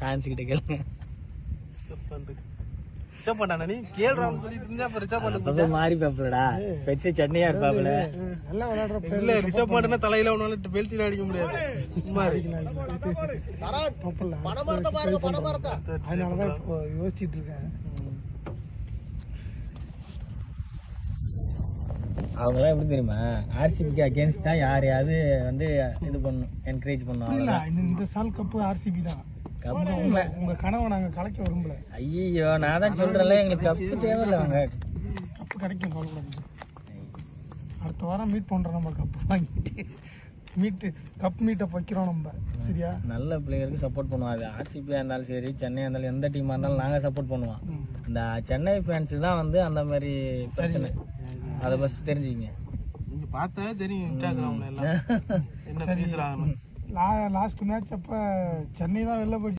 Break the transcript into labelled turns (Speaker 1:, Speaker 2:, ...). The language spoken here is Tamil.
Speaker 1: ஃபேன்ஸ் கிட்ட கேளுங்க. மாறி பாப்பலடா பெட்ஸ் சென்னையா இருப்பாப்ல.
Speaker 2: நல்லா விளையாடுற இல்ல ரிஷப் பண்ட்னா தலையில ஒன்னால பெல்ட் அடிக்க முடியாது. அதனாலதான் யோசிச்சுட்டு இருக்கேன்.
Speaker 1: அவங்களாம் எப்படி தெரியுமா, ஆர்சிபிக்கு அகேன்ஸ்டா யாரையாவது வந்து இது பண்ணும், என்கரேஜ் பண்ணுவாங்க.
Speaker 2: இந்த சால் கப்பு ஆர்சிபி தான். உங்க கனவை நாங்க கலைக்க விரும்பல.
Speaker 1: ஐயோ நான் தான் சொல்றேன்ல, எங்களுக்கு கப்பு தேவையில்ல. அவங்க
Speaker 2: கப்பு கிடைக்கும், கவலைப்படாதீங்க. அடுத்த வாரம் மீட் பண்றோம். நம்ம கப்பு வாங்கிட்டு கப் மீட்டை வைக்கிறோம் நம்ம. சரியா? நல்ல
Speaker 1: பிளேயருக்கு சப்போர்ட் பண்ணுவோம். அது ஆர்சிபியா இருந்தாலும் சரி, சென்னையா இருந்தாலும், எந்த டீமா இருந்தாலும் நாங்க சப்போர்ட் பண்ணுவோம். இந்த சென்னை ஃபேன்ஸ் தான் வந்து அந்த மாதிரி பிரச்சனை. அதை ஃபர்ஸ்ட் தெரிஞ்சுங்க.
Speaker 2: நீங்க பார்த்தாவே தெரியும் இன்ஸ்டாகிராம்ல எல்லாம் என்ன பேசுறாங்க. லாஸ்ட் மேட்ச் அப்ப சென்னை தான் வெளில போயிடுச்சு.